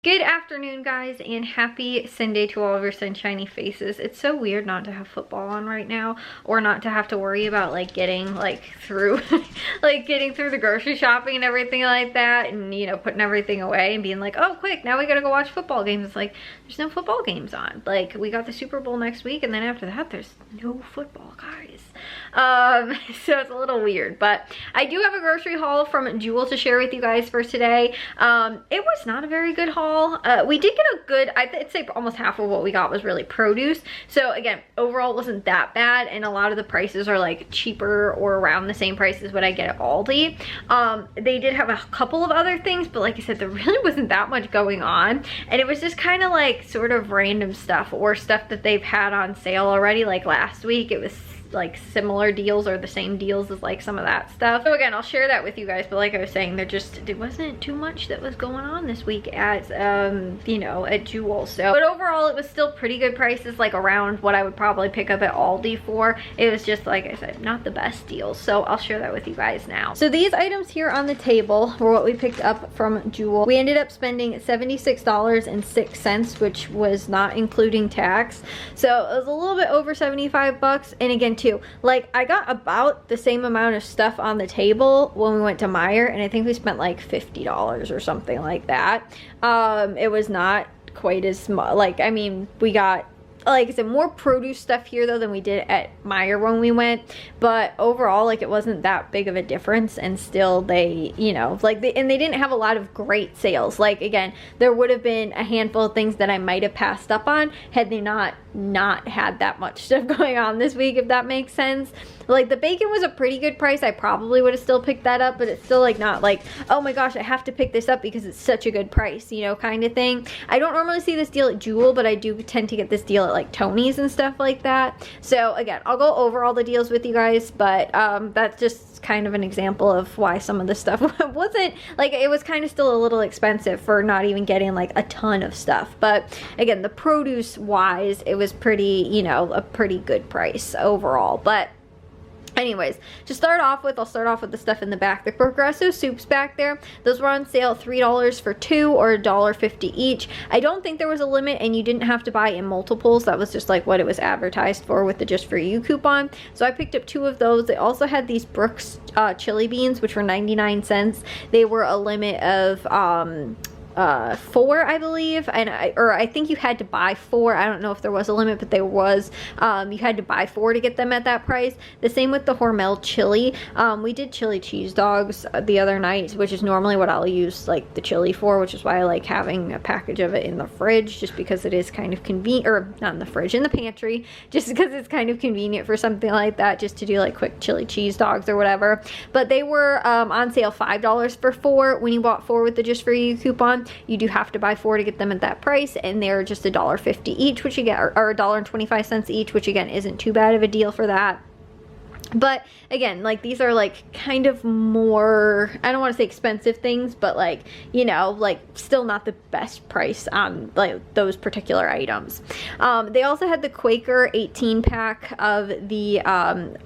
Good afternoon, guys, and happy Sunday to all of your sunshiny faces. It's so weird not to have football on right now, or not to have to worry about like getting like through getting through the grocery shopping and everything like that, and you know, putting everything away and being like, oh quick, now we gotta go watch football games. It's like there's no football games on. Like, we got the Super Bowl next week, and then after that there's no football, guys. So it's a little weird, but I do have a grocery haul from Jewel to share with you guys for today. It was not a very good haul. We did get a good, I'd say almost half of what we got was really produce. So again, overall it wasn't that bad, and a lot of the prices are like cheaper or around the same price as what I get at Aldi. They did have a couple of other things, but like I said, there really wasn't that much going on, and it was just kind of like sort of random stuff or stuff that they've had on sale already. Like last week it was like similar deals or the same deals as like some of that stuff. So again, I'll share that with you guys, but like I was saying, there wasn't too much that was going on this week at you know, at Jewel. So but overall it was still pretty good prices, like around what I would probably pick up at Aldi for. It was just, like I said, not the best deals, so I'll share that with you guys now. So these items here on the table were what we picked up from Jewel. We ended up spending $76.06, which was not including tax, so it was a little bit over 75 bucks. And again too, like I got about the same amount of stuff on the table when we went to Meijer, and I think we spent like $50 or something like that. It was not quite as much. Like, I mean, we got, like I said, more produce stuff here though than we did at Meijer when we went, but overall like it wasn't that big of a difference. And still, they, you know, like they didn't have a lot of great sales. Like again, there would have been a handful of things that I might have passed up on had they not had that much stuff going on this week, if that makes sense. Like the bacon was a pretty good price. I probably would have still picked that up, but it's still like not like, oh my gosh, I have to pick this up because it's such a good price, you know, kind of thing. I don't normally see this deal at Jewel, but I do tend to get this deal at like Tony's and stuff like that. So again, I'll go over all the deals with you guys, but that's just kind of an example of why some of the stuff wasn't, like, it was kind of still a little expensive for not even getting like a ton of stuff. But again, the produce wise, it was pretty, you know, a pretty good price overall. But anyways, to start off with, I'll start off with the stuff in the back. The Progresso soups back there, those were on sale $3 for 2 or $1.50 each. I don't think there was a limit, and you didn't have to buy in multiples. That was just like what it was advertised for with the Just For You coupon. So I picked up 2 of those. They also had these Brooks chili beans, which were 99 cents. They were a limit of 4, I believe, and I think you had to buy 4. I don't know if there was a limit, but there was. You had to buy 4 to get them at that price. The same with the Hormel chili. We did chili cheese dogs the other night, which is normally what I'll use like the chili for, which is why I like having a package of it in the fridge, just because it is kind of convenient, or not in the fridge, in the pantry, just because it's kind of convenient for something like that, just to do like quick chili cheese dogs or whatever. But they were on sale $5 for 4. When you bought 4 with the Just For You coupon, you do have to buy 4 to get them at that price, and they're just $1.50 each, which you get, or $1.25 each, which again isn't too bad of a deal for that. But again, like these are like kind of more, I don't want to say expensive things, but like, you know, like still not the best price on like those particular items. They also had the Quaker 18 pack of the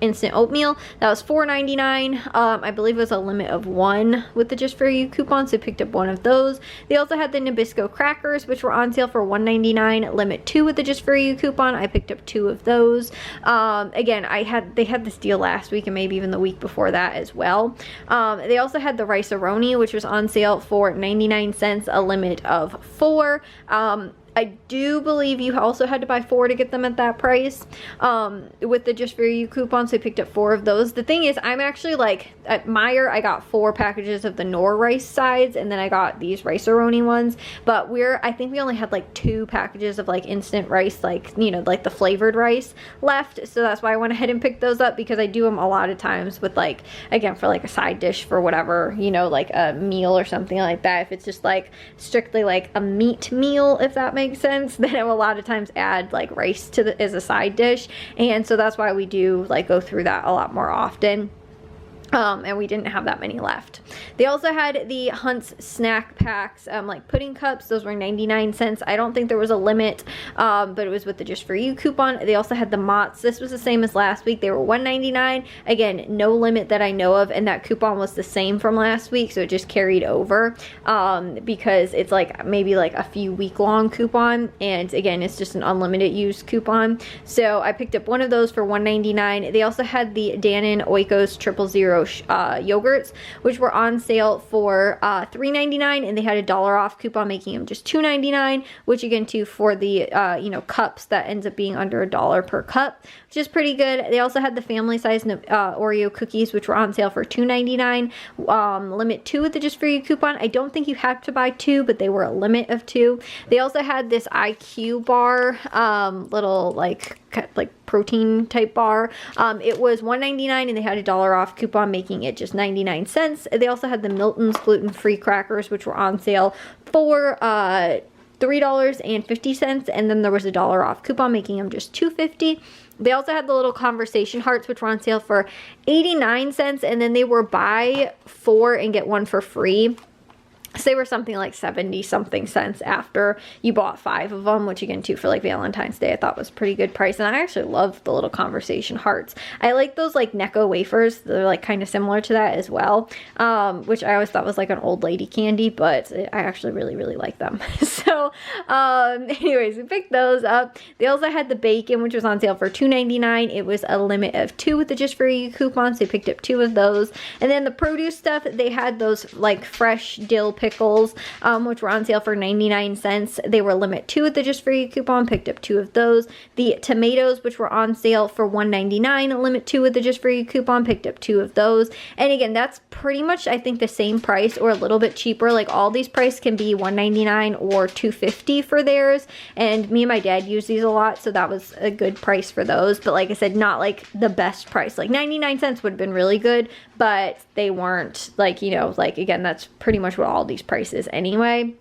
instant oatmeal. That was $4.99. I believe it was a limit of 1 with the Just For You coupon, so I picked up 1 of those. They also had the Nabisco crackers, which were on sale for $1.99, limit 2 with the Just For You coupon. I picked up 2 of those. Again, they had this deal last week and maybe even the week before that as well. They also had the Rice-A-Roni, which was on sale for 99 cents, a limit of 4. I do believe you also had to buy 4 to get them at that price with the Just For You coupon, so I picked up 4 of those. The thing is, I'm actually like, at Meijer, I got 4 packages of the Knorr rice sides, and then I got these Rice-A-Roni ones, but I think we only had like 2 packages of like instant rice, like, you know, like the flavored rice left, so that's why I went ahead and picked those up, because I do them a lot of times with like, again, for like a side dish for whatever, you know, like a meal or something like that. If it's just like strictly like a meat meal, if that makes sense, then I will a lot of times add like rice to as a side dish, and so that's why we do like go through that a lot more often. And we didn't have that many left. They also had the Hunt's snack packs, like pudding cups. Those were 99 cents. I don't think there was a limit, but it was with the Just For You coupon. They also had the Mott's. This was the same as last week. They were $1.99. Again, no limit that I know of, and that coupon was the same from last week, so it just carried over, because it's like maybe like a few week-long coupon, and again, it's just an unlimited use coupon. So I picked up one of those for $1.99. They also had the Dannon Oikos 000 yogurts, which were on sale for $3.99, and they had a $1 off coupon, making them just $2.99, which again too, for the you know, cups, that ends up being under $1 per cup, which is pretty good. They also had the family size Oreo cookies, which were on sale for $2.99, limit 2 with the Just For You coupon. I don't think you have to buy 2, but they were a limit of 2. They also had this IQ bar, little like protein type bar. It was $1.99, and they had a $1 off coupon, making it just 99 cents. They also had the Milton's gluten-free crackers, which were on sale for $3.50, and then there was a $1 off coupon, making them just $2.50. They also had the little conversation hearts, which were on sale for 89 cents, and then they were buy 4 and get 1 for free. So they were something like 70 something cents after you bought 5 of them, which again too, for like Valentine's Day, I thought was a pretty good price. And I actually love the little conversation hearts. I like those like Necco wafers. They're like kind of similar to that as well, which I always thought was like an old lady candy, but I actually really like them. So anyways, we picked those up. They also had the bacon, which was on sale for $2.99. It was a limit of 2 with the Just For You coupon, so we picked up 2 of those. And then the produce stuff, they had those like fresh dill pickles, which were on sale for 99 cents. They were limit 2 with the Just For You coupon, picked up 2 of those. The tomatoes, which were on sale for $1.99, limit 2 with the Just For You coupon, picked up 2 of those. And again, that's pretty much, I think, the same price or a little bit cheaper. Like all these prices can be $1.99 or $2.50 for theirs. And me and my dad use these a lot, so that was a good price for those. But like I said, not like the best price. Like 99 cents would have been really good, but they weren't like, you know, like again, that's pretty much what all these prices anyway.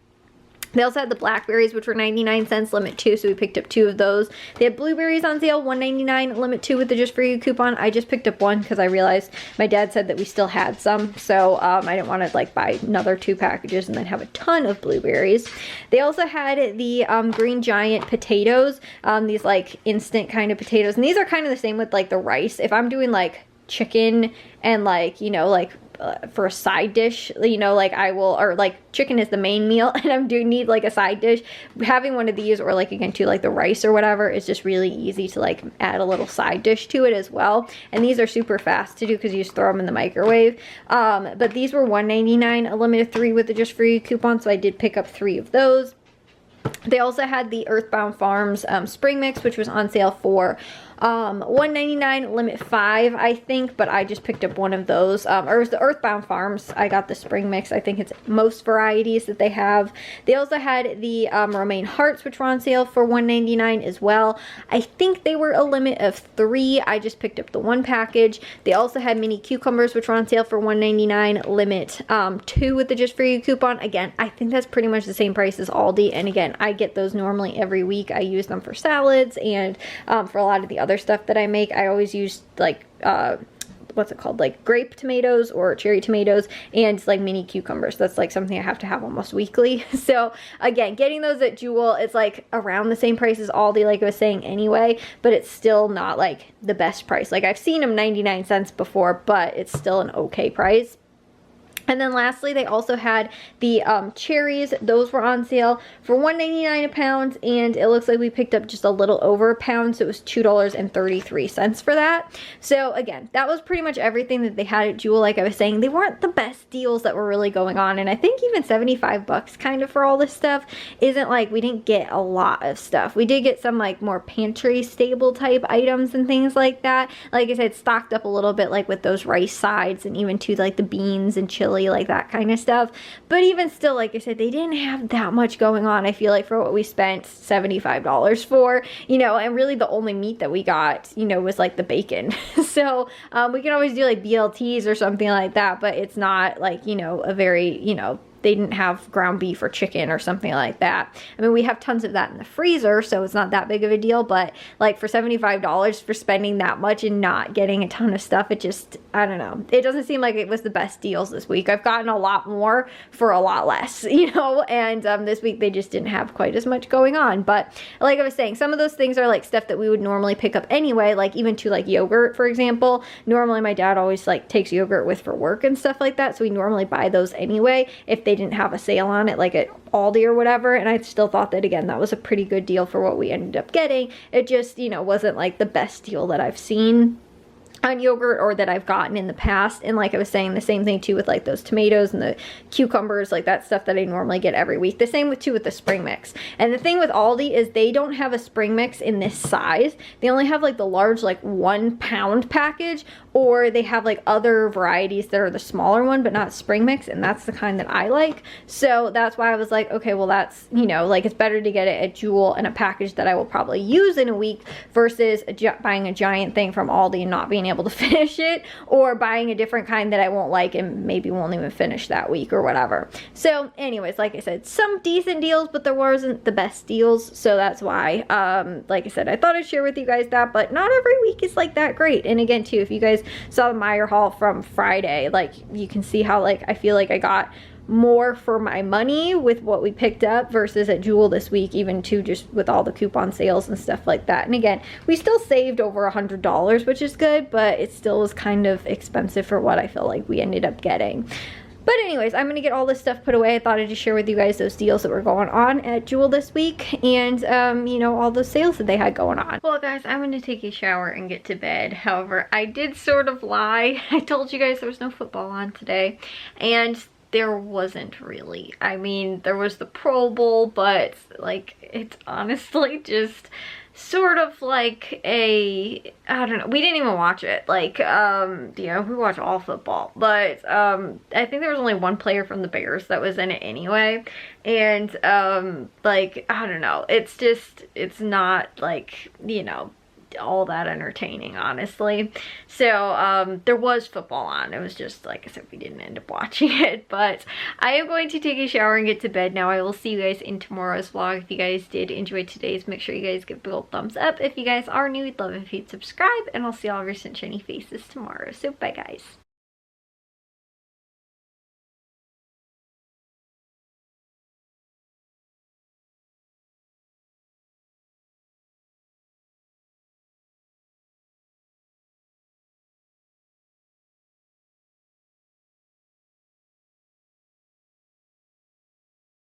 They also had the blackberries, which were 99 cents, limit 2, so we picked up 2 of those. They had blueberries on sale, $1.99, limit 2 with the Just For You coupon. I just picked up 1 because I realized my dad said that we still had some, so I didn't want to like buy another 2 packages and then have a ton of blueberries. They also had the Green Giant potatoes, these like instant kind of potatoes, and these are kind of the same with like the rice. If I'm doing like chicken and like, you know, like for a side dish, you know, like I will, or like chicken is the main meal and I do need like a side dish, having one of these, or like again too, like the rice or whatever, is just really easy to like add a little side dish to it as well. And these are super fast to do because you just throw them in the microwave. But these were $1.99, a limit of 3 with the Just For You coupon, so I did pick up 3 of those. They also had the Earthbound Farms spring mix, which was on sale for $1.99, limit 5, I think, but I just picked up 1 of those. Or it was the Earthbound Farms. I got the spring mix. I think it's most varieties that they have. They also had the romaine hearts, which were on sale for $1.99 as well. I think they were a limit of 3. I just picked up the 1 package. They also had mini cucumbers, which were on sale for $1.99, limit 2 with the Just For You coupon. Again, I think that's pretty much the same price as Aldi, and again, I get those normally every week. I use them for salads and for a lot of the other stuff that I make. I always use like what's it called, like grape tomatoes or cherry tomatoes, and like mini cucumbers. That's like something I have to have almost weekly. So again, getting those at Jewel, it's like around the same price as Aldi, like I was saying anyway, but it's still not like the best price. Like I've seen them 99 cents before, but it's still an okay price. And then lastly, they also had the cherries. Those were on sale for $1.99 a pound, and it looks like we picked up just a little over a pound, so it was $2.33 for that. So again, that was pretty much everything that they had at Jewel. Like I was saying, they weren't the best deals that were really going on, and I think even 75 bucks kind of for all this stuff isn't like, we didn't get a lot of stuff. We did get some like more pantry stable type items and things like that. Like I said, stocked up a little bit like with those rice sides, and even to like the beans and chili, like that kind of stuff. But even still, like I said, they didn't have that much going on, I feel like, for what we spent $75 for, you know. And really the only meat that we got, you know, was like the bacon. So we can always do like BLTs or something like that, but it's not like, you know, a very, you know, they didn't have ground beef or chicken or something like that. I mean, we have tons of that in the freezer, so it's not that big of a deal, but like for $75 for spending that much and not getting a ton of stuff, it just, I don't know. It doesn't seem like it was the best deals this week. I've gotten a lot more for a lot less, you know, and this week they just didn't have quite as much going on. But like I was saying, some of those things are like stuff that we would normally pick up anyway, like even to like yogurt, for example. Normally my dad always like takes yogurt with for work and stuff like that, so we normally buy those anyway if they didn't have a sale on it, like at Aldi or whatever. And I still thought that, again, that was a pretty good deal for what we ended up getting. It just, you know, wasn't like the best deal that I've seen on yogurt or that I've gotten in the past. And like I was saying, the same thing too with like those tomatoes and the cucumbers, like that stuff that I normally get every week. The same with too with the spring mix. And the thing with Aldi is they don't have a spring mix in this size. They only have like the large like 1 pound package, or they have like other varieties that are the smaller one but not spring mix, and that's the kind that I like. So that's why I was like, okay, well that's, you know, like it's better to get it at Jewel in a package that I will probably use in a week versus buying a giant thing from Aldi and not being able to finish it, or buying a different kind that I won't like and maybe won't even finish that week or whatever. So anyways, like I said, some decent deals, but there wasn't the best deals. So that's why, like I said, I thought I'd share with you guys that, but not every week is like that great. And again too, if you guys saw the Meyer haul from Friday, like you can see how like I feel like I got more for my money with what we picked up versus at Jewel this week, even too, just with all the coupon sales and stuff like that. And again, we still saved over $100, which is good, but it still was kind of expensive for what I feel like we ended up getting. But anyways, I'm going to get all this stuff put away. I thought I'd just share with you guys those deals that were going on at Jewel this week, and, you know, all those sales that they had going on. Well, guys, I'm going to take a shower and get to bed. However, I did sort of lie. I told you guys there was no football on today, and there wasn't really. I mean, there was the Pro Bowl, but like it's honestly just sort of like a, I don't know, we didn't even watch it. Like, you know, we watch all football, but I think there was only one player from the Bears that was in it anyway. And like, I don't know, it's just, it's not like, you know, all that entertaining, honestly. So there was football on. It was just, like I said, we didn't end up watching it. But I am going to take a shower and get to bed now. I will see you guys in tomorrow's vlog. If you guys did enjoy today's, make sure you guys give a big old thumbs up. If you guys are new, we'd love if you'd subscribe, and I'll see all of your sunshiny faces tomorrow. So bye, guys.